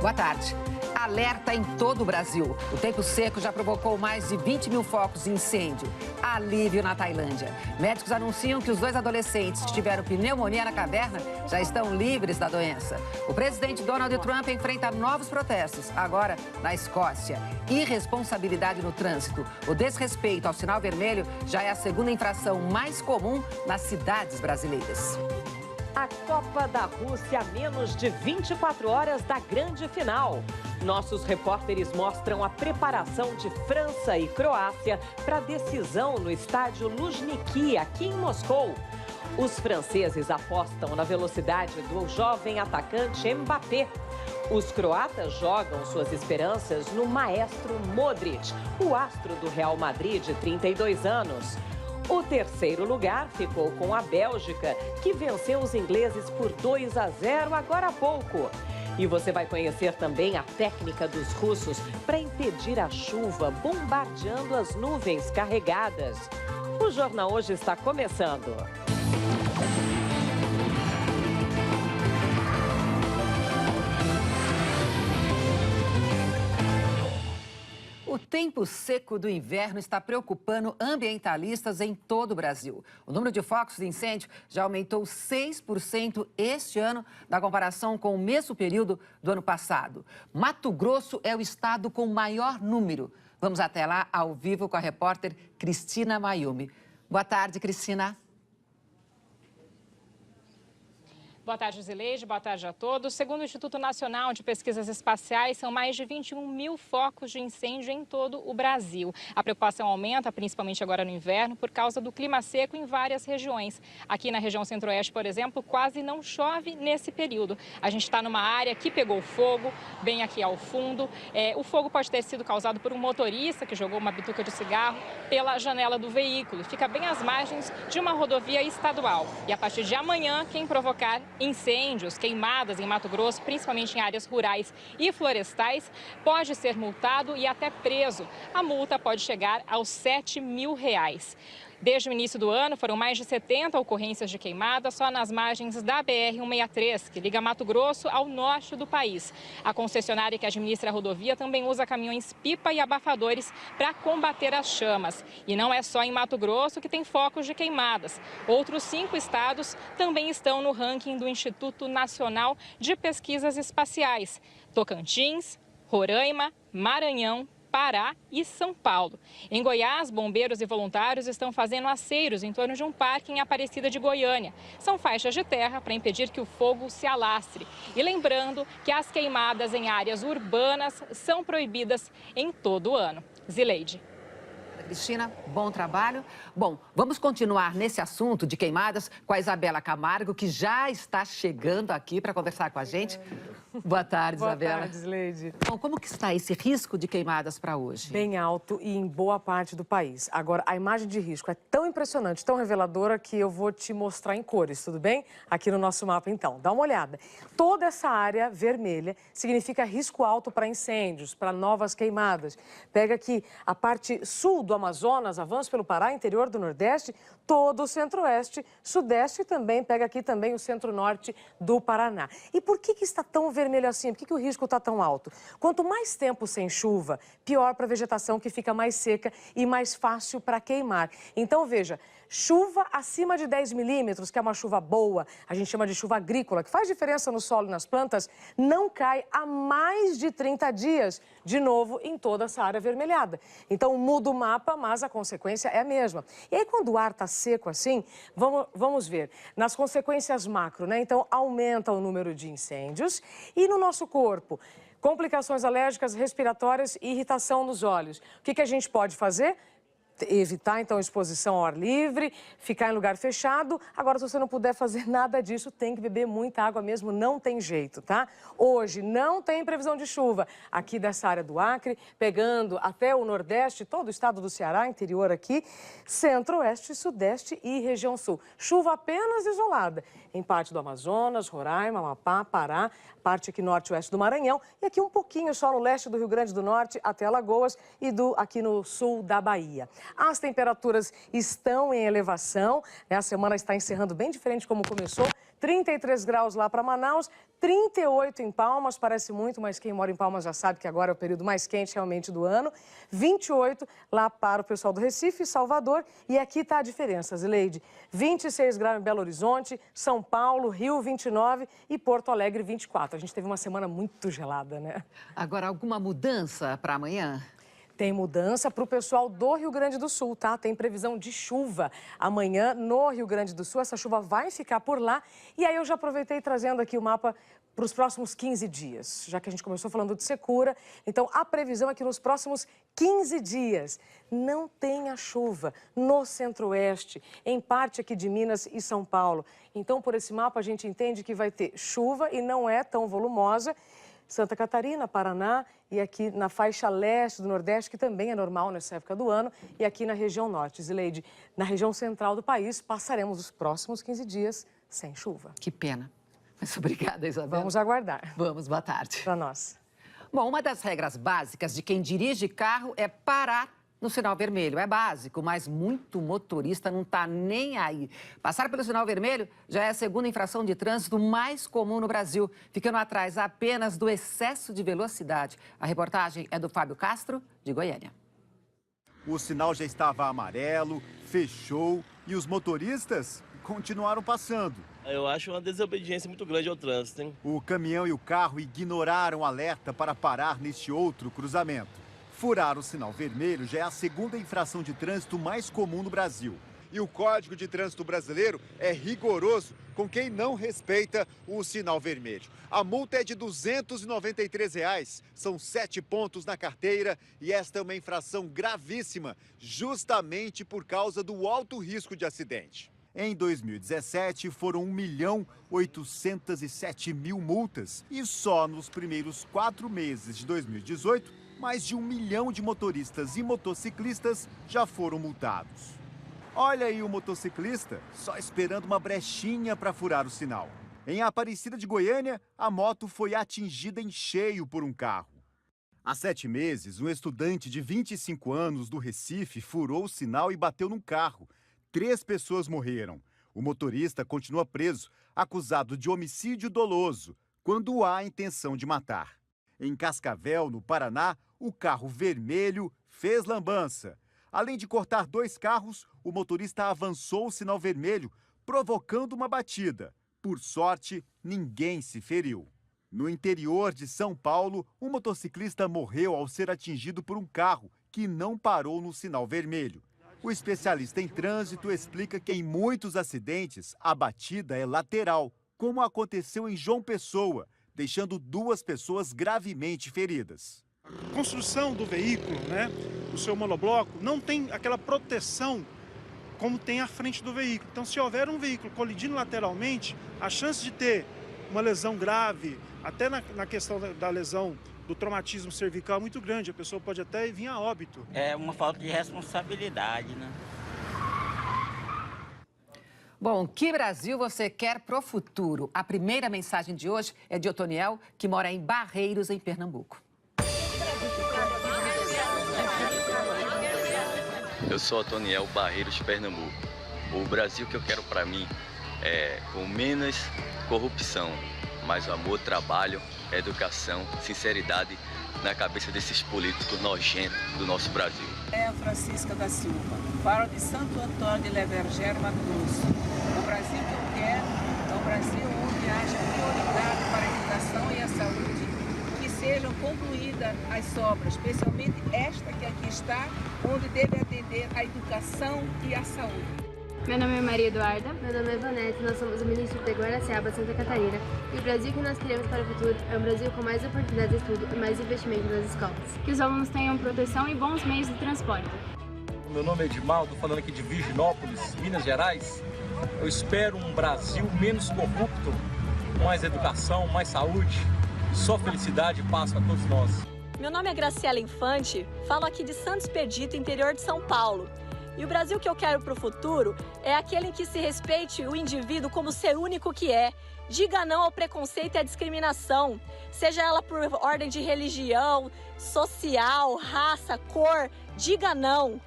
Boa tarde. Alerta em todo o Brasil. O tempo seco já provocou mais de 20 mil focos de incêndio. Alívio na Tailândia. Médicos anunciam que os 2 adolescentes que tiveram pneumonia na caverna já estão livres da doença. O presidente Donald Trump enfrenta novos protestos, agora na Escócia. Irresponsabilidade no trânsito. O desrespeito ao sinal vermelho já é a segunda infração mais comum nas cidades brasileiras. A Copa da Rússia a menos de 24 horas da grande final. Nossos repórteres mostram a preparação de França e Croácia para a decisão no estádio Luzhniki, aqui em Moscou. Os franceses apostam na velocidade do jovem atacante Mbappé. Os croatas jogam suas esperanças no maestro Modric, o astro do Real Madrid de 32 anos. O terceiro lugar ficou com a Bélgica, que venceu os ingleses por 2-0 agora há pouco. E você vai conhecer também a técnica dos russos para impedir a chuva bombardeando as nuvens carregadas. O Jornal Hoje está começando. O tempo seco do inverno está preocupando ambientalistas em todo o Brasil. O número de focos de incêndio já aumentou 6% este ano, na comparação com o mesmo período do ano passado. Mato Grosso é o estado com maior número. Vamos até lá, ao vivo, com a repórter Cristina Mayumi. Boa tarde, Cristina. Boa tarde, Zileide. Boa tarde a todos. Segundo o Instituto Nacional de Pesquisas Espaciais, são mais de 21 mil focos de incêndio em todo o Brasil. A preocupação aumenta, principalmente agora no inverno, por causa do clima seco em várias regiões. Aqui na região centro-oeste, por exemplo, quase não chove nesse período. A gente está numa área que pegou fogo, bem aqui ao fundo. O fogo pode ter sido causado por um motorista que jogou uma bituca de cigarro pela janela do veículo. Fica bem às margens de uma rodovia estadual. E a partir de amanhã, quem provocar incêndios, queimadas em Mato Grosso, principalmente em áreas rurais e florestais, pode ser multado e até preso. A multa pode chegar aos R$7 mil. Desde o início do ano, foram mais de 70 ocorrências de queimada só nas margens da BR-163, que liga Mato Grosso ao norte do país. A concessionária que administra a rodovia também usa caminhões-pipa e abafadores para combater as chamas. E não é só em Mato Grosso que tem focos de queimadas. Outros 5 estados também estão no ranking do Instituto Nacional de Pesquisas Espaciais: Tocantins, Roraima, Maranhão, Pará e São Paulo. Em Goiás, bombeiros e voluntários estão fazendo aceiros em torno de um parque em Aparecida de Goiânia. São faixas de terra para impedir que o fogo se alastre. E lembrando que as queimadas em áreas urbanas são proibidas em todo o ano. Zileide. Cristina, bom trabalho. Bom, vamos continuar nesse assunto de queimadas com a Isabela Camargo, que já está chegando aqui para conversar com a gente. Boa tarde, Isabela. Boa tarde, Zileide. Bom, como que está esse risco de queimadas para hoje? Bem alto e em boa parte do país. Agora, a imagem de risco é tão impressionante, tão reveladora, que eu vou te mostrar em cores, tudo bem? Aqui no nosso mapa, então. Dá uma olhada. Toda essa área vermelha significa risco alto para incêndios, para novas queimadas. Pega aqui a parte sul do Amazonas, avança pelo Pará, interior do Nordeste, todo o Centro-Oeste, Sudeste e também pega aqui também o Centro-Norte do Paraná. E por que está tão vermelho assim? Por que o risco está tão alto? Quanto mais tempo sem chuva, pior para a vegetação, que fica mais seca e mais fácil para queimar. Então, veja, chuva acima de 10 milímetros, que é uma chuva boa, a gente chama de chuva agrícola, que faz diferença no solo e nas plantas, não cai há mais de 30 dias, de novo, em toda essa área avermelhada. Então, muda o mapa, mas a consequência é a mesma. E aí, quando o ar está seco assim, vamos ver, nas consequências macro, né? Então, aumenta o número de incêndios e no nosso corpo, complicações alérgicas, respiratórias e irritação nos olhos. O que a gente pode fazer? Evitar, então, exposição ao ar livre, ficar em lugar fechado. Agora, se você não puder fazer nada disso, tem que beber muita água mesmo, não tem jeito, tá? Hoje não tem previsão de chuva aqui dessa área do Acre, pegando até o Nordeste, todo o estado do Ceará, interior aqui, Centro-Oeste, Sudeste e região Sul. Chuva apenas isolada em parte do Amazonas, Roraima, Amapá, Pará, parte aqui norte e oeste do Maranhão e aqui um pouquinho só no leste do Rio Grande do Norte até Alagoas e aqui no sul da Bahia. As temperaturas estão em elevação, né? A semana está encerrando bem diferente como começou. 33 graus lá para Manaus, 38 em Palmas, parece muito, mas quem mora em Palmas já sabe que agora é o período mais quente realmente do ano. 28 lá para o pessoal do Recife, Salvador, e aqui está a diferença, Zileide. 26 graus em Belo Horizonte, São Paulo, Rio, 29 e Porto Alegre, 24. A gente teve uma semana muito gelada, né? Agora, alguma mudança para amanhã? Tem mudança para o pessoal do Rio Grande do Sul, tá? Tem previsão de chuva amanhã no Rio Grande do Sul. Essa chuva vai ficar por lá. E aí eu já aproveitei trazendo aqui o mapa para os próximos 15 dias, já que a gente começou falando de secura. Então, a previsão é que nos próximos 15 dias não tenha chuva no centro-oeste, em parte aqui de Minas e São Paulo. Então, por esse mapa, a gente entende que vai ter chuva e não é tão volumosa. Santa Catarina, Paraná e aqui na faixa leste do Nordeste, que também é normal nessa época do ano, e aqui na região norte. Zileide, na região central do país, passaremos os próximos 15 dias sem chuva. Que pena. Mas obrigada, Isabela. Vamos aguardar. Vamos, boa tarde. Para nós. Bom, uma das regras básicas de quem dirige carro é parar no sinal vermelho. É básico, mas muito motorista não está nem aí. Passar pelo sinal vermelho já é a segunda infração de trânsito mais comum no Brasil, ficando atrás apenas do excesso de velocidade. A reportagem é do Fábio Castro, de Goiânia. O sinal já estava amarelo, fechou e os motoristas continuaram passando. Eu acho uma desobediência muito grande ao trânsito, hein? O caminhão e o carro ignoraram o alerta para parar neste outro cruzamento. Furar o sinal vermelho já é a segunda infração de trânsito mais comum no Brasil. E o Código de Trânsito Brasileiro é rigoroso com quem não respeita o sinal vermelho. A multa é de R$ 293, são 7 pontos na carteira e esta é uma infração gravíssima, justamente por causa do alto risco de acidente. Em 2017, foram 1.807.000 multas e só nos primeiros 4 meses de 2018, mais de 1 milhão de motoristas e motociclistas já foram multados. Olha aí o motociclista, só esperando uma brechinha para furar o sinal. Em Aparecida de Goiânia, a moto foi atingida em cheio por um carro. Há 7 meses, um estudante de 25 anos do Recife furou o sinal e bateu num carro. 3 pessoas morreram. O motorista continua preso, acusado de homicídio doloso, quando há intenção de matar. Em Cascavel, no Paraná, o carro vermelho fez lambança. Além de cortar 2 carros, o motorista avançou o sinal vermelho, provocando uma batida. Por sorte, ninguém se feriu. No interior de São Paulo, um motociclista morreu ao ser atingido por um carro que não parou no sinal vermelho. O especialista em trânsito explica que em muitos acidentes a batida é lateral, como aconteceu em João Pessoa, deixando 2 pessoas gravemente feridas. A construção do veículo, o seu monobloco, não tem aquela proteção como tem à frente do veículo. Então, se houver um veículo colidindo lateralmente, a chance de ter uma lesão grave, até na questão da lesão do traumatismo cervical é muito grande, a pessoa pode até vir a óbito. É uma falta de responsabilidade, né? Bom, que Brasil você quer pro futuro? A primeira mensagem de hoje é de Otoniel, que mora em Barreiros, em Pernambuco. Eu sou Otoniel, Barreiros, Pernambuco. O Brasil que eu quero para mim é com menos corrupção, mais amor, trabalho, educação, sinceridade na cabeça desses políticos nojentos do nosso Brasil. É Francisca da Silva, falo de Santo Antônio de Levergero, Mato Grosso. O Brasil que eu quero é um Brasil onde haja prioridade para a educação e a saúde, que sejam concluídas as obras, especialmente esta que aqui está, onde deve atender a educação e a saúde. Meu nome é Maria Eduarda. Meu nome é Vanessa, nós somos o município de Guaraciaba, Santa Catarina. E o Brasil que nós queremos para o futuro é um Brasil com mais oportunidades de estudo e mais investimento nas escolas. Que os alunos tenham proteção e bons meios de transporte. Meu nome é Edmal, estou falando aqui de Virginópolis, Minas Gerais. Eu espero um Brasil menos corrupto, mais educação, mais saúde, só felicidade e paz para todos nós. Meu nome é Graciela Infante, falo aqui de Santos Expedito, interior de São Paulo. E o Brasil que eu quero para o futuro é aquele em que se respeite o indivíduo como ser único que é. Diga não ao preconceito e à discriminação, seja ela por ordem de religião, social, raça, cor, diga não.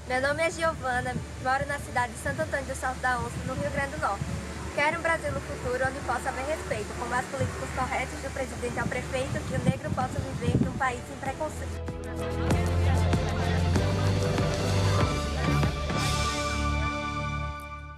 Meu nome é Giovana, moro na cidade de Santo Antônio do Salto da Onça, no Rio Grande do Norte. Quero um Brasil no futuro onde possa haver respeito, com mais políticos corretos do presidente ao prefeito, que o negro possa viver num país sem preconceito.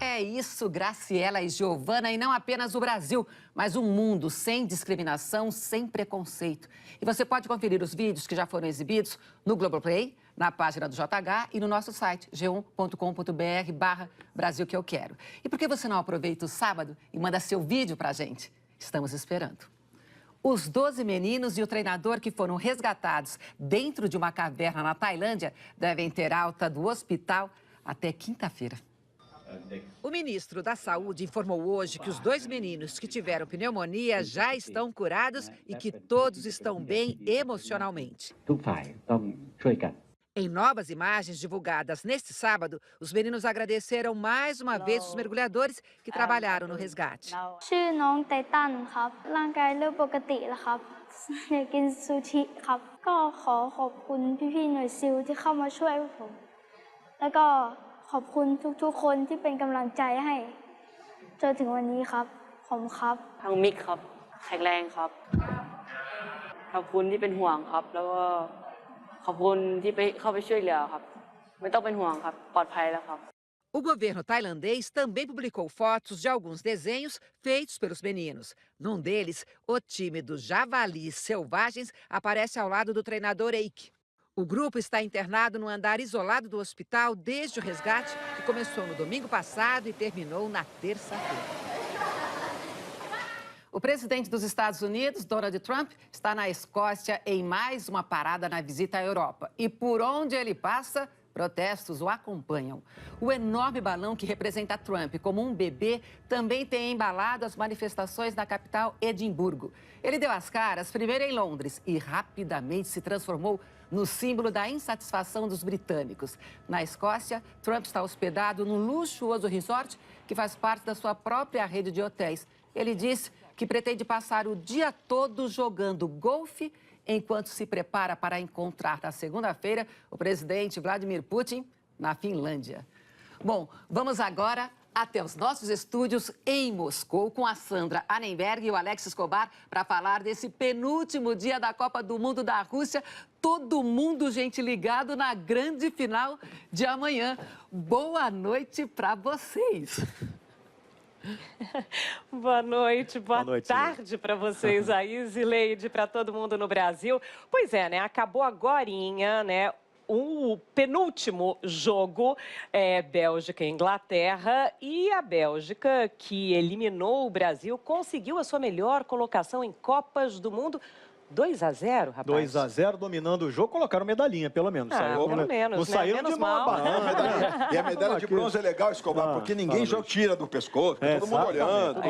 É isso, Graciela e Giovana, e não apenas o Brasil, mas um mundo sem discriminação, sem preconceito. E você pode conferir os vídeos que já foram exibidos no Globoplay, na página do JH e no nosso site, g1.com.br/Brasil que eu quero. E por que você não aproveita o sábado e manda seu vídeo pra gente? Estamos esperando. Os 12 meninos e o treinador que foram resgatados dentro de uma caverna na Tailândia devem ter alta do hospital até quinta-feira. O ministro da Saúde informou hoje que os 2 meninos que tiveram pneumonia já estão curados e que todos estão bem emocionalmente. Em novas imagens divulgadas neste sábado, os meninos agradeceram mais uma vez os mergulhadores que trabalharam no resgate. O governo tailandês também publicou fotos de alguns desenhos feitos pelos meninos. Num deles, o time dos Javalis Selvagens aparece ao lado do treinador Eike. O grupo está internado no andar isolado do hospital desde o resgate, que começou no domingo passado e terminou na terça-feira. O presidente dos Estados Unidos, Donald Trump, está na Escócia em mais uma parada na visita à Europa. E por onde ele passa, protestos o acompanham. O enorme balão que representa Trump como um bebê também tem embalado as manifestações na capital, Edimburgo. Ele deu as caras primeiro em Londres e rapidamente se transformou no símbolo da insatisfação dos britânicos. Na Escócia, Trump está hospedado num luxuoso resort que faz parte da sua própria rede de hotéis. Ele disse que pretende passar o dia todo jogando golfe enquanto se prepara para encontrar na segunda-feira o presidente Vladimir Putin na Finlândia. Bom, vamos agora até os nossos estúdios em Moscou com a Sandra Annenberg e o Alex Escobar para falar desse penúltimo dia da Copa do Mundo da Rússia. Todo mundo, gente, ligado na grande final de amanhã. Boa noite para vocês. Boa noite, boa tarde para vocês aí, Zileide, para todo mundo no Brasil. Pois é, né? Acabou agorinha, né? O penúltimo jogo é Bélgica e Inglaterra, e a Bélgica, que eliminou o Brasil, conseguiu a sua melhor colocação em Copas do Mundo. 2-0, rapaz. 2-0, dominando o jogo, colocaram medalhinha, pelo menos. Pelo menos, não saíram de mão abaixo. E a medalha de bronze é legal, Escobar, porque ninguém já tira do pescoço, todo mundo olhando,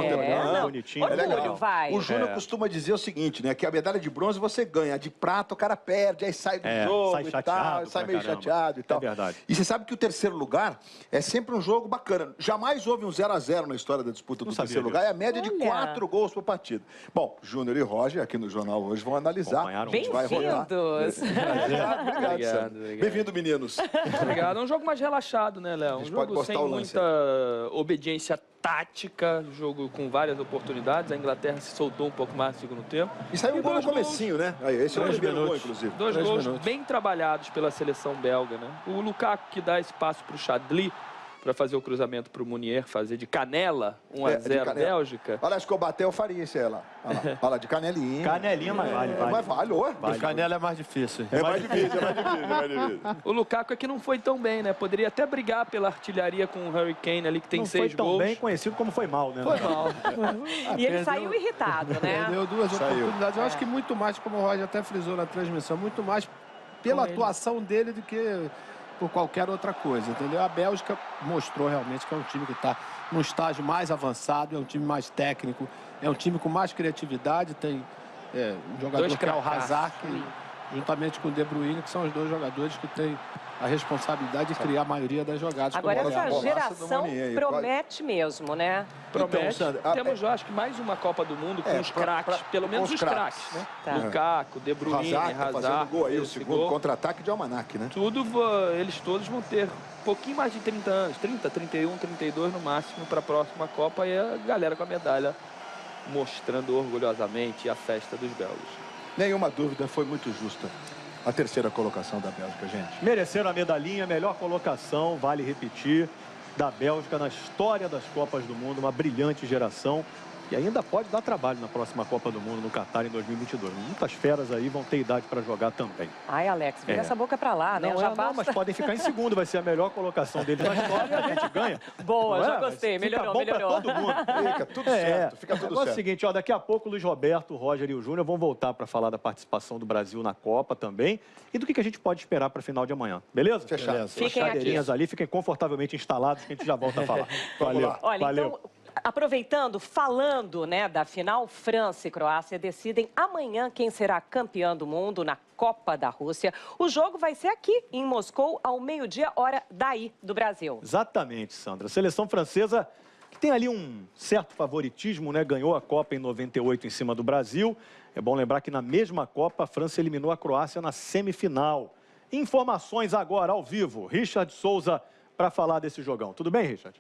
bonitinho. É legal. Vai. O Júnior costuma dizer o seguinte, né, que a medalha de bronze você ganha, a de prata o cara perde, aí sai do jogo sai e tal, sai meio chateado e tal. É verdade. E você sabe que o terceiro lugar é sempre um jogo bacana. Jamais houve um 0-0 na história da disputa do terceiro lugar, é a média de 4 gols por partida. Bom, Júnior e Roger, aqui no Jornal Hoje, vão analisar. Bem-vindos! Obrigado. Bem-vindo, meninos. Obrigado. É um jogo mais relaxado, né, Léo? Um jogo sem muita obediência tática, jogo com várias oportunidades. A Inglaterra se soltou um pouco mais no segundo tempo. E saiu um gol no comecinho, né? Aí, esse é o primeiro gol, inclusive. 2 gols bem trabalhados pela seleção belga, né? O Lukaku que dá espaço para o Chadli para fazer o cruzamento para o Munier, fazer de canela, 1-0 Bélgica. Olha, acho que eu bater, eu faria isso aí lá. Olha lá, de canelinha. Canelinha, mas vale. Mas vale. De canela é mais difícil. É mais difícil. O Lukaku aqui não foi tão bem, né? Poderia até brigar pela artilharia com o Harry Kane ali, que tem 6 gols. Não foi tão bem conhecido como foi mal, né? Foi mal. E ele saiu irritado, né? Perdeu 2 oportunidades. Eu acho que muito mais, como o Roger até frisou na transmissão, muito mais pela atuação dele do que por qualquer outra coisa, entendeu? A Bélgica mostrou realmente que é um time que está num estágio mais avançado, é um time mais técnico, é um time com mais criatividade, tem um jogador que é o Hazard, juntamente com o De Bruyne, que são os dois jogadores que têm a responsabilidade de criar a maioria das jogadas. Agora essa geração promete mesmo, né? Promete. Então, Sandra, temos, eu acho que mais uma Copa do Mundo com os craques, pelo menos os craques, né? Tá. Lukaku, De Bruyne, Hazard, fazendo gol aí, o segundo gol. contra-ataque de Almanac, né? Tudo, eles todos vão ter um pouquinho mais de 30 anos, 30, 31, 32 no máximo para a próxima Copa, e a galera com a medalha mostrando orgulhosamente a festa dos belgas. Nenhuma dúvida, foi muito justa a terceira colocação da Bélgica, gente. Mereceram a medalhinha, melhor colocação, vale repetir, da Bélgica na história das Copas do Mundo, uma brilhante geração. E ainda pode dar trabalho na próxima Copa do Mundo, no Catar, em 2022. Muitas feras aí vão ter idade para jogar também. Ai, Alex, vira essa boca para lá, né? Não, mas podem ficar em segundo, vai ser a melhor colocação deles na história e a gente ganha. Boa, já gostei, melhorou. Pra todo mundo. Fica tudo certo, fica tudo certo. É o seguinte, ó, daqui a pouco o Luiz Roberto, o Roger e o Júnior vão voltar para falar da participação do Brasil na Copa também e do que a gente pode esperar para a final de amanhã, beleza? Fechado. Beleza. Fiquem cadeirinhas ali, fiquem confortavelmente instalados que a gente já volta a falar. Valeu. Olha, valeu. então, aproveitando, falando, né, da final, França e Croácia decidem amanhã quem será campeão do mundo na Copa da Rússia. O jogo vai ser aqui, em Moscou, ao meio-dia, hora daí, do Brasil. Exatamente, Sandra. A seleção francesa, que tem ali um certo favoritismo, né? Ganhou a Copa em 98 em cima do Brasil. É bom lembrar que na mesma Copa, a França eliminou a Croácia na semifinal. Informações agora, ao vivo. Richard Souza, para falar desse jogão. Tudo bem, Richard?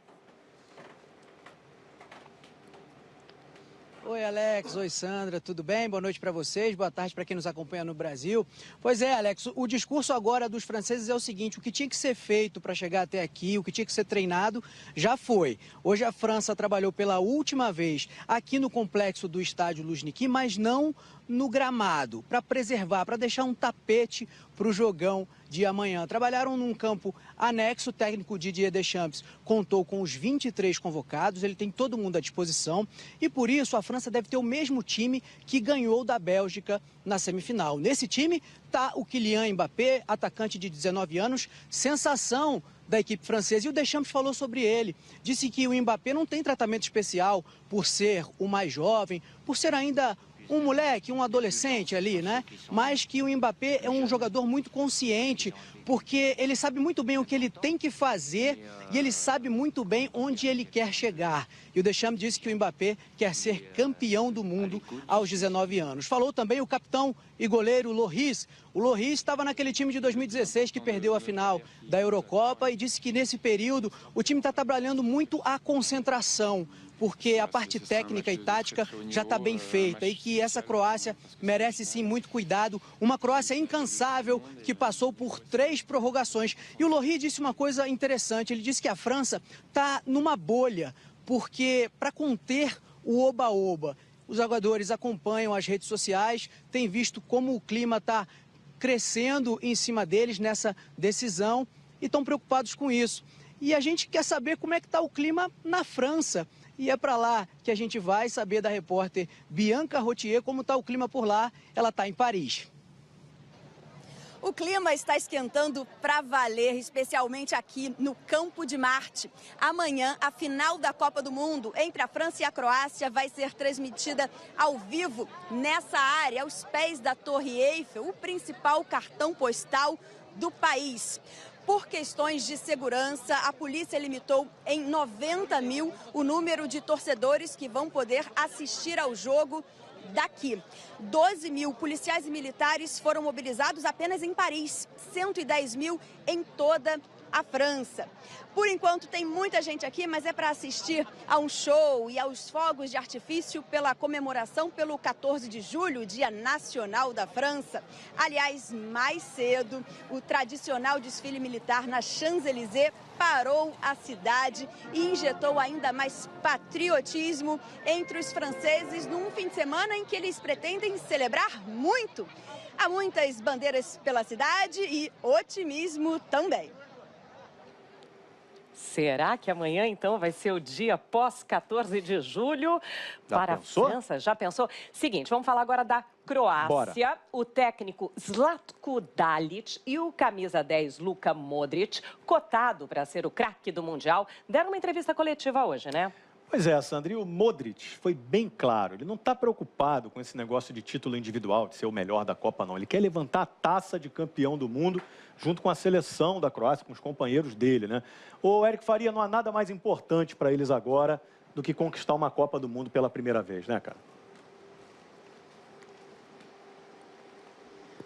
Oi, Alex. Oi, Sandra. Tudo bem? Boa noite para vocês. Boa tarde para quem nos acompanha no Brasil. Pois é, Alex, o discurso agora dos franceses é o seguinte: o que tinha que ser feito para chegar até aqui, o que tinha que ser treinado, já foi. Hoje a França trabalhou pela última vez aqui no complexo do estádio Luzhniki, mas não no gramado, para preservar, para deixar um tapete para o jogão de amanhã. Trabalharam num campo anexo. O técnico Didier Deschamps contou com os 23 convocados, ele tem todo mundo à disposição e por isso a França deve ter o mesmo time que ganhou da Bélgica na semifinal. Nesse time está o Kylian Mbappé, atacante de 19 anos, sensação da equipe francesa, e o Deschamps falou sobre ele. Disse que o Mbappé não tem tratamento especial por ser o mais jovem, por ser ainda um moleque, um adolescente ali, né? Mas que o Mbappé é um jogador muito consciente, porque ele sabe muito bem o que ele tem que fazer e ele sabe muito bem onde ele quer chegar. E o Deschamps disse que o Mbappé quer ser campeão do mundo aos 19 anos. Falou também o capitão e goleiro Lloris. O Lloris estava naquele time de 2016 que perdeu a final da Eurocopa e disse que nesse período o time está trabalhando muito a concentração, porque a parte técnica e tática já está bem feita e que essa Croácia merece sim muito cuidado. Uma Croácia incansável que passou por 3 prorrogações. E o Lloris disse uma coisa interessante, ele disse que a França está numa bolha, porque para conter o oba-oba, os jogadores acompanham as redes sociais, têm visto como o clima está crescendo em cima deles nessa decisão e estão preocupados com isso. E a gente quer saber como é que está o clima na França. E é para lá que a gente vai saber da repórter Bianca Rotier como está o clima por lá. Ela está em Paris. O clima está esquentando para valer, especialmente aqui no Campo de Marte. Amanhã, a final da Copa do Mundo entre a França e a Croácia vai ser transmitida ao vivo nessa área, aos pés da Torre Eiffel, o principal cartão postal do país. Por questões de segurança, a polícia limitou em 90 mil o número de torcedores que vão poder assistir ao jogo daqui. 12 mil policiais e militares foram mobilizados apenas em Paris, 110 mil em toda a França. Por enquanto tem muita gente aqui, mas é para assistir a um show e aos fogos de artifício pela comemoração pelo 14 de julho, Dia Nacional da França. Aliás, mais cedo, o tradicional desfile militar na Champs-Élysées parou a cidade e injetou ainda mais patriotismo entre os franceses num fim de semana em que eles pretendem celebrar muito. Há muitas bandeiras pela cidade e otimismo também. Será que amanhã, então, vai ser o dia pós-14 de julho para a França? Já pensou? Seguinte, vamos falar agora da Croácia. Bora. O técnico Zlatko Dalic e o camisa 10 Luka Modric, cotado para ser o craque do Mundial, deram uma entrevista coletiva hoje, né? Pois é, Sandra, e o Modric foi bem claro. Ele não está preocupado com esse negócio de título individual, de ser o melhor da Copa, não. Ele quer levantar a taça de campeão do mundo junto com a seleção da Croácia, com os companheiros dele, né? Ô, Eric Faria, não há nada mais importante para eles agora do que conquistar uma Copa do Mundo pela primeira vez, né, cara?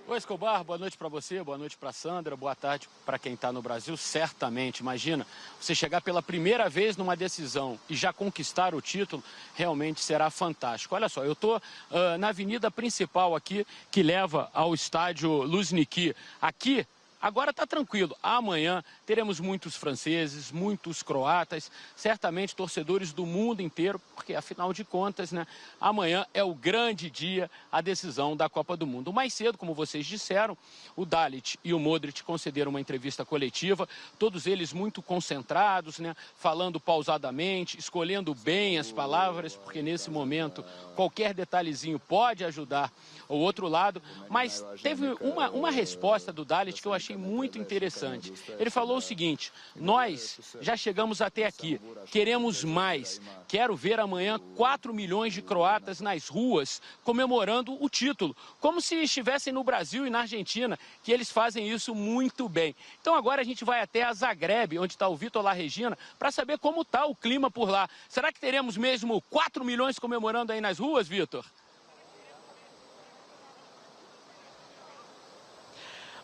Oi, Escobar, boa noite para você, boa noite para Sandra, boa tarde para quem está no Brasil. Certamente, imagina, você chegar pela primeira vez numa decisão e já conquistar o título, realmente será fantástico. Olha só, eu estou na avenida principal aqui, que leva ao estádio Luzhniki. Aqui, agora está tranquilo. Amanhã teremos muitos franceses, muitos croatas, certamente torcedores do mundo inteiro, porque afinal de contas, né, amanhã é o grande dia, a decisão da Copa do Mundo. Mais cedo, como vocês disseram, o Dalit e o Modric concederam uma entrevista coletiva, todos eles muito concentrados, né, falando pausadamente, escolhendo bem as palavras, porque nesse momento qualquer detalhezinho pode ajudar o outro lado, mas teve uma resposta do Dalit que eu achei muito interessante. Ele falou o seguinte: nós já chegamos até aqui, queremos mais. Quero ver amanhã 4 milhões de croatas nas ruas comemorando o título, como se estivessem no Brasil e na Argentina, que eles fazem isso muito bem. Então agora a gente vai até a Zagreb, onde está o Vitor La Regina, para saber como está o clima por lá. Será que teremos mesmo 4 milhões comemorando aí nas ruas, Vitor?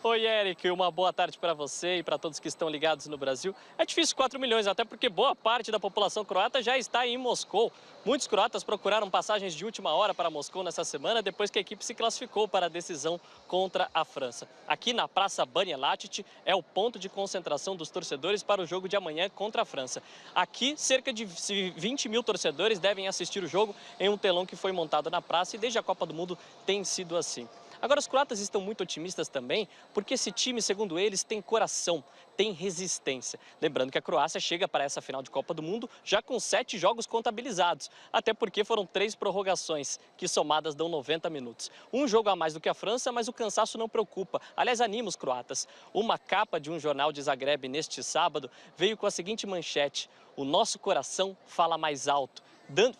Oi, Eric, uma boa tarde para você e para todos que estão ligados no Brasil. É difícil 4 milhões, até porque boa parte da população croata já está em Moscou. Muitos croatas procuraram passagens de última hora para Moscou nessa semana, depois que a equipe se classificou para a decisão contra a França. Aqui na Praça Banja Lačić é o ponto de concentração dos torcedores para o jogo de amanhã contra a França. Aqui, cerca de 20 mil torcedores devem assistir o jogo em um telão que foi montado na praça e desde a Copa do Mundo tem sido assim. Agora, os croatas estão muito otimistas também, porque esse time, segundo eles, tem coração, tem resistência. Lembrando que a Croácia chega para essa final de Copa do Mundo já com 7 jogos contabilizados, até porque foram 3 prorrogações, que somadas dão 90 minutos. Um jogo a mais do que a França, mas o cansaço não preocupa. Aliás, anima os croatas. Uma capa de um jornal de Zagreb neste sábado veio com a seguinte manchete: o nosso coração fala mais alto.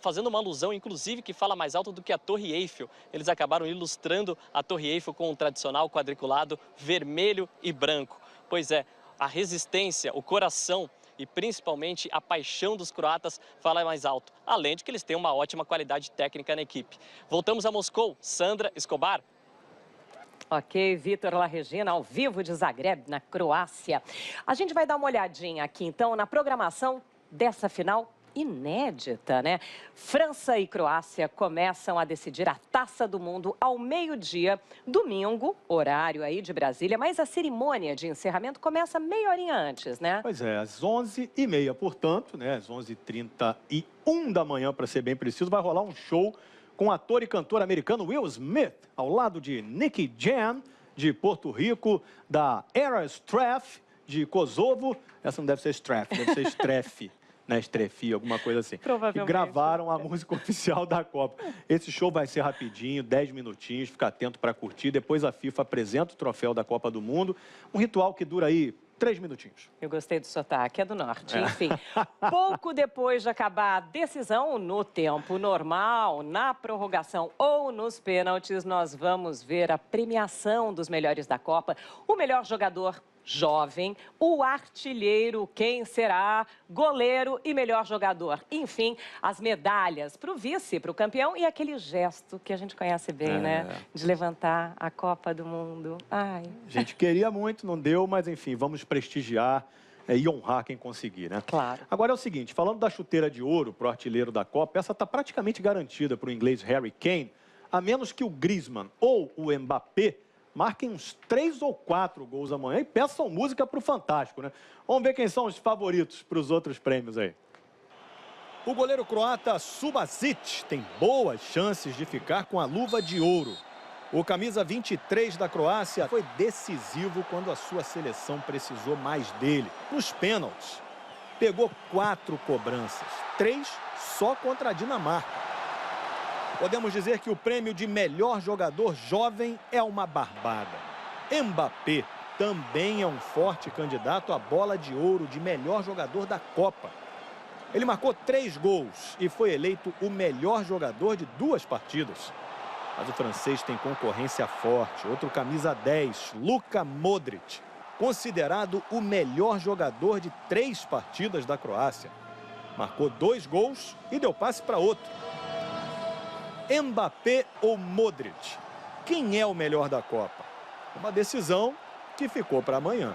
Fazendo uma alusão, inclusive, que fala mais alto do que a Torre Eiffel. Eles acabaram ilustrando a Torre Eiffel com um tradicional quadriculado vermelho e branco. Pois é, a resistência, o coração e principalmente a paixão dos croatas fala mais alto, além de que eles têm uma ótima qualidade técnica na equipe. Voltamos a Moscou. Sandra, Escobar. Ok, Vitor La Regina, ao vivo de Zagreb, na Croácia. A gente vai dar uma olhadinha aqui, então, na programação dessa final inédita, né? França e Croácia começam a decidir a Taça do Mundo ao meio-dia, domingo, horário aí de Brasília, mas a cerimônia de encerramento começa meia horinha antes, né? Pois é, às 11h30, portanto, né? Às 11h31 da manhã, para ser bem preciso, vai rolar um show com o ator e cantor americano Will Smith, ao lado de Nicky Jam, de Porto Rico, da Era Straff, de Kosovo. Essa não deve ser Straff, deve ser Streff. Né, Estrefi, alguma coisa assim. Provavelmente. E gravaram a música oficial da Copa. Esse show vai ser rapidinho, 10 minutinhos, fica atento para curtir. Depois a FIFA apresenta o troféu da Copa do Mundo. Um ritual que dura aí 3 minutinhos. Eu gostei do sotaque, é do norte. Enfim, pouco depois de acabar a decisão, no tempo normal, na prorrogação ou nos pênaltis, nós vamos ver a premiação dos melhores da Copa. O melhor jogador jovem, o artilheiro, quem será, goleiro e melhor jogador. Enfim, as medalhas para o vice, para o campeão e aquele gesto que a gente conhece bem, né? De levantar a Copa do Mundo. Ai. A gente queria muito, não deu, mas enfim, vamos prestigiar e honrar quem conseguir, né? Claro. Agora é o seguinte, falando da chuteira de ouro para o artilheiro da Copa, essa está praticamente garantida para o inglês Harry Kane, a menos que o Griezmann ou o Mbappé marquem uns 3 ou 4 gols amanhã e peçam música para o Fantástico, né? Vamos ver quem são os favoritos para os outros prêmios aí. O goleiro croata Subasic tem boas chances de ficar com a luva de ouro. O camisa 23 da Croácia foi decisivo quando a sua seleção precisou mais dele. Nos pênaltis, pegou 4 cobranças, 3 só contra a Dinamarca. Podemos dizer que o prêmio de melhor jogador jovem é uma barbada. Mbappé também é um forte candidato à bola de ouro de melhor jogador da Copa. Ele marcou 3 gols e foi eleito o melhor jogador de 2 partidas. Mas o francês tem concorrência forte. Outro camisa 10, Luka Modric, considerado o melhor jogador de 3 partidas da Croácia. Marcou 2 gols e deu passe para outro. Mbappé ou Modric? Quem é o melhor da Copa? Uma decisão que ficou para amanhã.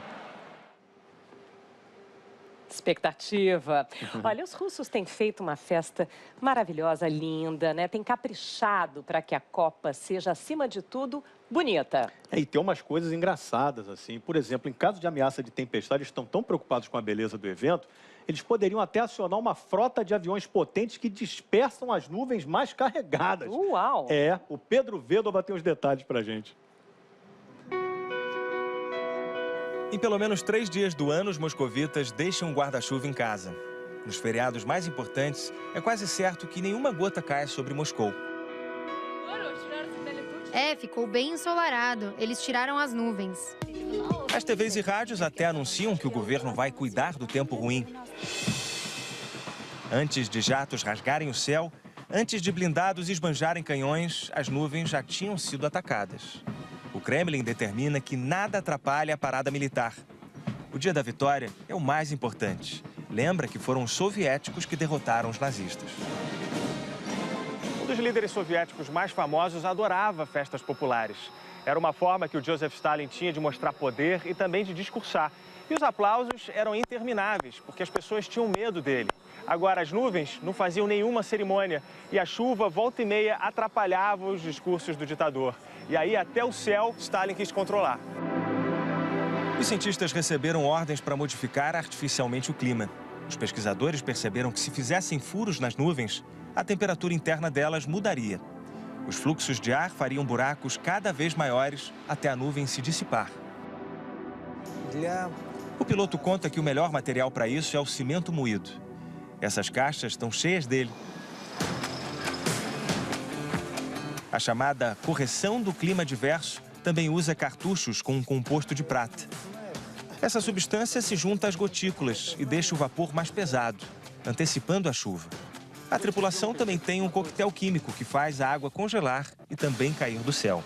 Expectativa. Olha, os russos têm feito uma festa maravilhosa, linda, né? Tem caprichado para que a Copa seja, acima de tudo, bonita. E tem umas coisas engraçadas, assim. Por exemplo, em caso de ameaça de tempestade, eles estão tão preocupados com a beleza do evento, eles poderiam até acionar uma frota de aviões potentes que dispersam as nuvens mais carregadas. Uau! O Pedro Vedova tem os detalhes pra gente. Em pelo menos 3 dias do ano, os moscovitas deixam o guarda-chuva em casa. Nos feriados mais importantes, é quase certo que nenhuma gota cai sobre Moscou. Ficou bem ensolarado. Eles tiraram as nuvens. As TVs e rádios até anunciam que o governo vai cuidar do tempo ruim. Antes de jatos rasgarem o céu, antes de blindados esbanjarem canhões, as nuvens já tinham sido atacadas. O Kremlin determina que nada atrapalhe a parada militar. O dia da vitória é o mais importante. Lembra que foram os soviéticos que derrotaram os nazistas. Um dos líderes soviéticos mais famosos adorava festas populares. Era uma forma que o Joseph Stalin tinha de mostrar poder e também de discursar. E os aplausos eram intermináveis, porque as pessoas tinham medo dele. Agora, as nuvens não faziam nenhuma cerimônia e a chuva, volta e meia, atrapalhava os discursos do ditador. E aí, até o céu, Stalin quis controlar. Os cientistas receberam ordens para modificar artificialmente o clima. Os pesquisadores perceberam que se fizessem furos nas nuvens, a temperatura interna delas mudaria. Os fluxos de ar fariam buracos cada vez maiores até a nuvem se dissipar. O piloto conta que o melhor material para isso é o cimento moído. Essas caixas estão cheias dele. A chamada correção do clima adverso também usa cartuchos com um composto de prata. Essa substância se junta às gotículas e deixa o vapor mais pesado, antecipando a chuva. A tripulação também tem um coquetel químico que faz a água congelar e também cair do céu.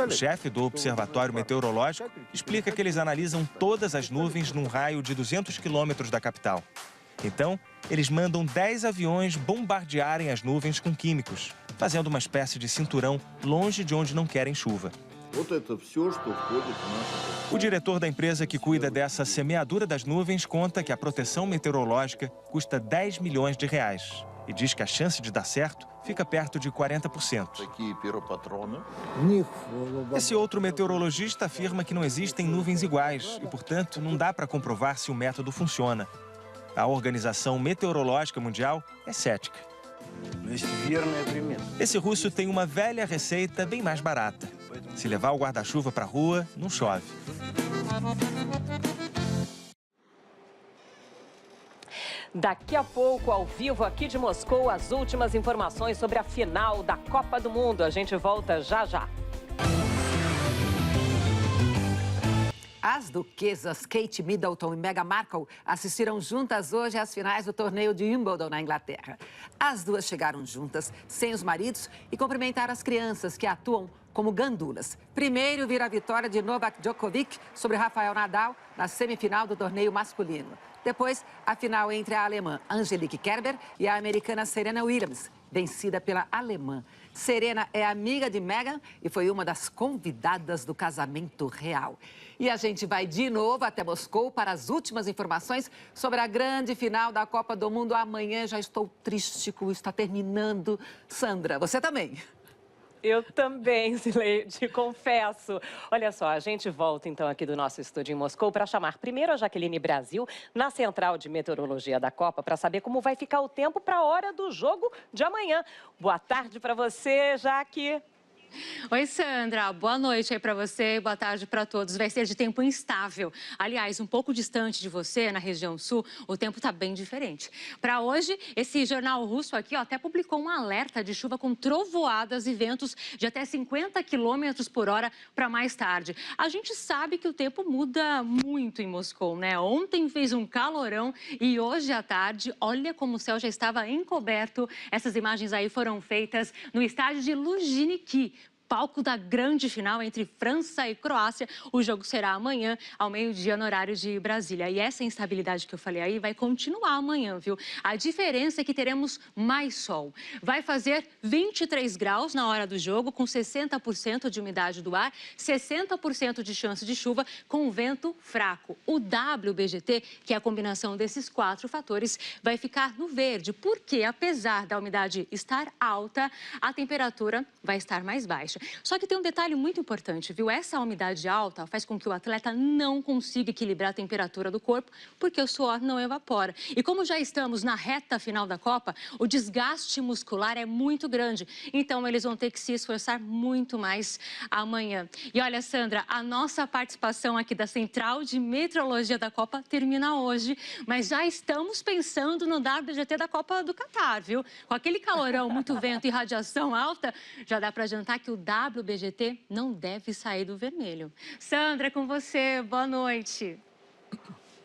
O chefe do Observatório Meteorológico explica que eles analisam todas as nuvens num raio de 200 quilômetros da capital. Então, eles mandam 10 aviões bombardearem as nuvens com químicos, fazendo uma espécie de cinturão longe de onde não querem chuva. O diretor da empresa que cuida dessa semeadura das nuvens conta que a proteção meteorológica custa 10 milhões de reais e diz que a chance de dar certo fica perto de 40%. Esse outro meteorologista afirma que não existem nuvens iguais e, portanto, não dá para comprovar se o método funciona. A Organização Meteorológica Mundial é cética. Esse russo tem uma velha receita bem mais barata. Se levar o guarda-chuva para a rua, não chove. Daqui a pouco, ao vivo aqui de Moscou, as últimas informações sobre a final da Copa do Mundo. A gente volta já já. As duquesas Kate Middleton e Meghan Markle assistiram juntas hoje às finais do torneio de Wimbledon, na Inglaterra. As duas chegaram juntas, sem os maridos, e cumprimentaram as crianças que atuam como gandulas. Primeiro vira a vitória de Novak Djokovic sobre Rafael Nadal na semifinal do torneio masculino. Depois, a final entre a alemã Angelique Kerber e a americana Serena Williams, vencida pela alemã. Serena é amiga de Meghan e foi uma das convidadas do casamento real. E a gente vai de novo até Moscou para as últimas informações sobre a grande final da Copa do Mundo. Amanhã já estou triste com isso, está terminando. Sandra, você também? Eu também, Zileide, confesso. Olha só, a gente volta então aqui do nosso estúdio em Moscou para chamar primeiro a Jaqueline Brasil, na Central de Meteorologia da Copa, para saber como vai ficar o tempo para a hora do jogo de amanhã. Boa tarde para você, Jaque. Oi, Sandra. Boa noite aí para você, boa tarde para todos. Vai ser de tempo instável. Aliás, um pouco distante de você, na região sul, o tempo está bem diferente. Para hoje, esse jornal russo aqui até publicou um alerta de chuva com trovoadas e ventos de até 50 km por hora para mais tarde. A gente sabe que o tempo muda muito em Moscou, né? Ontem fez um calorão e hoje à tarde, olha como o céu já estava encoberto. Essas imagens aí foram feitas no estádio de Luzhniki, palco da grande final entre França e Croácia. O jogo será amanhã, ao meio-dia, no horário de Brasília. E essa instabilidade que eu falei aí vai continuar amanhã, viu? A diferença é que teremos mais sol. Vai fazer 23 graus na hora do jogo, com 60% de umidade do ar, 60% de chance de chuva, com vento fraco. O WBGT, que é a combinação desses 4 fatores, vai ficar no verde, porque apesar da umidade estar alta, a temperatura vai estar mais baixa. Só que tem um detalhe muito importante, viu? Essa umidade alta faz com que o atleta não consiga equilibrar a temperatura do corpo, porque o suor não evapora. E como já estamos na reta final da Copa, o desgaste muscular é muito grande. Então, eles vão ter que se esforçar muito mais amanhã. E olha, Sandra, a nossa participação aqui da Central de Meteorologia da Copa termina hoje, mas já estamos pensando no WGT da Copa do Catar, viu? Com aquele calorão, muito vento e radiação alta, já dá para adiantar que o WBGT não deve sair do vermelho. Sandra, com você, boa noite.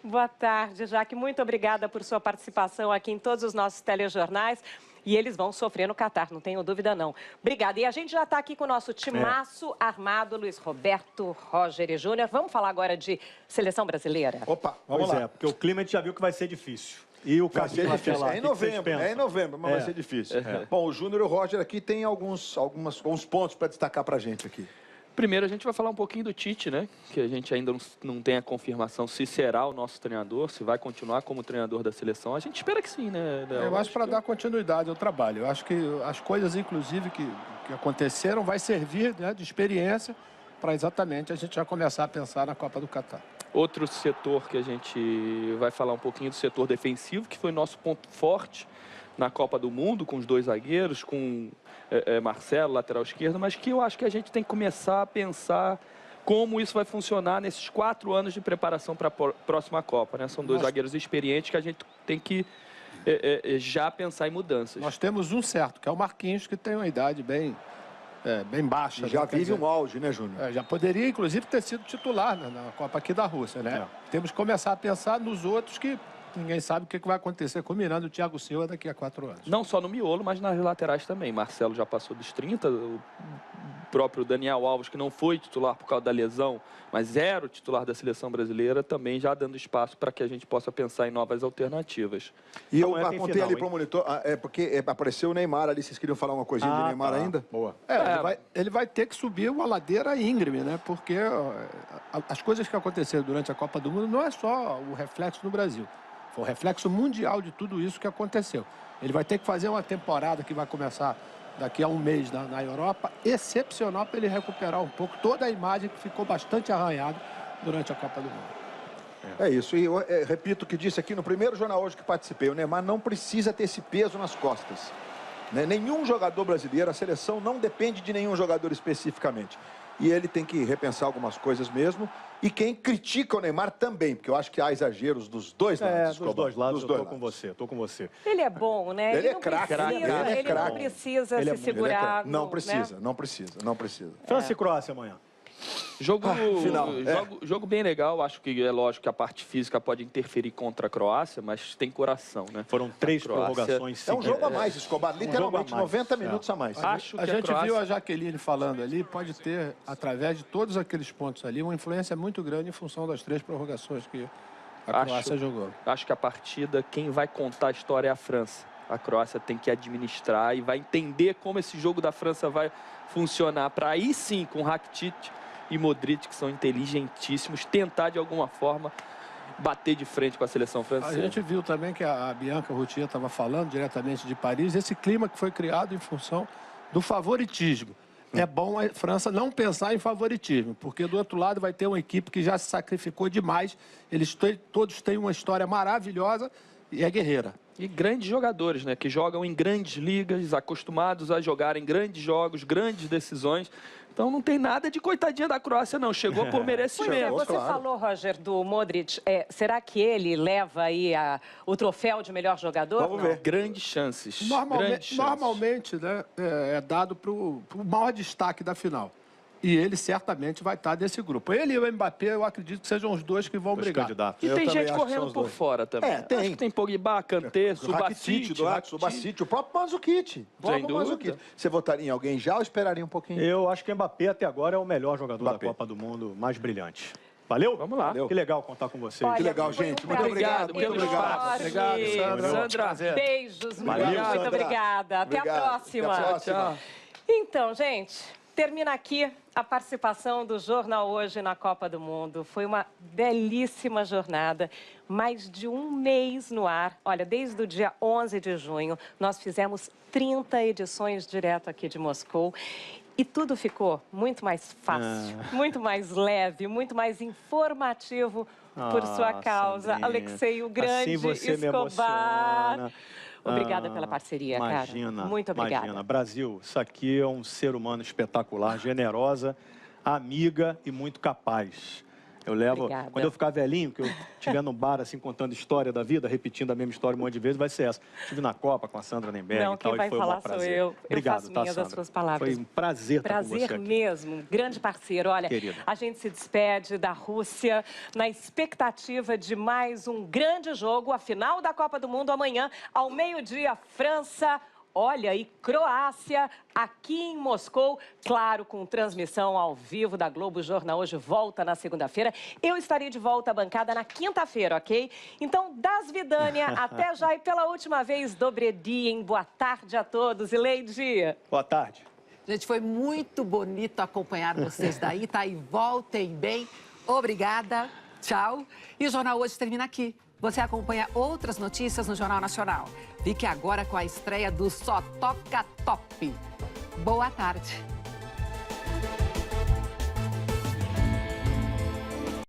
Boa tarde, Jaque. Muito obrigada por sua participação aqui em todos os nossos telejornais. E eles vão sofrer no Catar, não tenho dúvida não. Obrigada. E a gente já está aqui com o nosso timaço armado, Luiz Roberto, Roger e Júnior. Vamos falar agora de seleção brasileira? Opa, vamos lá. Porque o clima a gente já viu que vai ser difícil. E o vai ser difícil. É em novembro, mas vai ser difícil. Bom, o Júnior e o Roger aqui tem alguns pontos para destacar para a gente aqui. Primeiro, a gente vai falar um pouquinho do Tite, né? Que a gente ainda não tem a confirmação se será o nosso treinador, se vai continuar como treinador da seleção. A gente espera que sim, né, Léo? Eu acho para dar continuidade ao trabalho. Eu acho que as coisas, inclusive, que aconteceram, vai servir, né, de experiência para exatamente a gente já começar a pensar na Copa do Catar. Outro setor que a gente vai falar um pouquinho do setor defensivo, que foi nosso ponto forte na Copa do Mundo, com os 2 zagueiros, com Marcelo, lateral esquerdo, mas que eu acho que a gente tem que começar a pensar como isso vai funcionar nesses 4 anos de preparação para a próxima Copa, né? São 2 zagueiros experientes que a gente tem que já pensar em mudanças. Nós temos um certo, que é o Marquinhos, que tem uma idade bem baixa. Já vive um auge, né, Júnior? Já poderia, inclusive, ter sido titular na Copa aqui da Rússia, né? Temos que começar a pensar nos outros que ninguém sabe o que vai acontecer, combinando o Thiago Silva daqui a 4 anos. Não só no miolo, mas nas laterais também. Marcelo já passou dos 30, o próprio Daniel Alves, que não foi titular por causa da lesão, mas era o titular da seleção brasileira, também já dando espaço para que a gente possa pensar em novas alternativas. E eu apontei ali para o monitor, porque apareceu o Neymar ali, vocês queriam falar uma coisinha de Neymar ainda? Boa. Ele vai ter que subir uma ladeira íngreme, né? Porque as coisas que aconteceram durante a Copa do Mundo não é só o reflexo no Brasil. Foi o reflexo mundial de tudo isso que aconteceu. Ele vai ter que fazer uma temporada que vai começar daqui a um mês na Europa, excepcional para ele recuperar um pouco toda a imagem que ficou bastante arranhada durante a Copa do Mundo. É isso. E eu repito o que disse aqui no primeiro jornal hoje que participei. O Neymar não precisa ter esse peso nas costas. Né? Nenhum jogador brasileiro, a seleção não depende de nenhum jogador especificamente. E ele tem que repensar algumas coisas mesmo. E quem critica o Neymar também, porque eu acho que há exageros dos dois lados. Dos dois lados, eu tô com você. Ele é bom, né? Ele é craque. Ele não precisa se segurar. Não precisa. França e Croácia amanhã. Jogo bem legal. Acho que é lógico que a parte física pode interferir contra a Croácia, mas tem coração, né? Foram 3 prorrogações. É um jogo a mais, Escobar. Literalmente 90 minutos a mais. A gente viu a Jaqueline falando ali, pode ter, através de todos aqueles pontos ali, uma influência muito grande em função das 3 prorrogações que a Croácia jogou. Acho que a partida, quem vai contar a história é a França. A Croácia tem que administrar e vai entender como esse jogo da França vai funcionar, para aí sim, com Rakitic e Modric, que são inteligentíssimos, tentar de alguma forma bater de frente com a seleção francesa. A gente viu também que a Bianca Routier estava falando diretamente de Paris, esse clima que foi criado em função do favoritismo. É bom a França não pensar em favoritismo, porque do outro lado vai ter uma equipe que já se sacrificou demais. Eles todos têm uma história maravilhosa, e é guerreira. E grandes jogadores, né? Que jogam em grandes ligas, acostumados a jogar em grandes jogos, grandes decisões. Então não tem nada de coitadinha da Croácia, não. Chegou por merecimento. Você falou, Roger, do Modric. Será que ele leva aí o troféu de melhor jogador? Vamos ver. Grandes chances. Normalmente, né, é dado para o maior destaque da final. E ele certamente vai estar desse grupo. Ele e o Mbappé, eu acredito que sejam os dois que vão brigar. E tem gente correndo por fora também. Tem. Acho que tem Pogba, Kanté, Subasic, o próprio Mandzukic. Você votaria em alguém já ou esperaria um pouquinho? Eu acho que o Mbappé até agora é o melhor jogador da Copa do Mundo, mais brilhante. Valeu? Vamos lá. Que legal contar com vocês. Que legal, gente. Muito obrigado. Muito obrigado. Obrigado, Sandra. Beijos. Muito obrigada. Até a próxima. Tchau. Então, gente, termina aqui a participação do Jornal Hoje na Copa do Mundo. Foi uma belíssima jornada, mais de um mês no ar. Olha, desde o dia 11 de junho, nós fizemos 30 edições direto aqui de Moscou. E tudo ficou muito mais fácil, muito mais leve, muito mais informativo por sua causa. Sandrinha. Alexei, o grande assim você Escobar. Me emociona. Obrigada pela parceria, cara. Muito obrigada. Imagina, Brasil, isso aqui é um ser humano espetacular, generosa, amiga e muito capaz. Eu levo, Obrigada. quando eu ficar velhinho, que eu estiver no bar, assim, contando história da vida, repetindo a mesma história um monte de vezes, vai ser essa. Estive na Copa com a Sandra Nemberg Não, e tal, quem vai e foi falar um prazer. sou eu. Obrigado, Eu faço minhas as Sandra? suas palavras. Foi um prazer estar com você Prazer aqui. mesmo, um grande parceiro. Olha, Querida. a gente se despede da Rússia na expectativa de mais um grande jogo, a final da Copa do Mundo amanhã, ao meio-dia, França. Olha, e Croácia, aqui em Moscou, claro, com transmissão ao vivo da Globo. Jornal Hoje volta na segunda-feira. Eu estarei de volta à bancada na quinta-feira, ok? Então, das Vidânia, até já e pela última vez, Dobredien. Boa tarde a todos. E Leide. Boa tarde. Gente, foi muito bonito acompanhar vocês daí, tá? E voltem bem. Obrigada. Tchau. E o Jornal Hoje termina aqui. Você acompanha outras notícias no Jornal Nacional. Fique agora com a estreia do Só Toca Top. Boa tarde.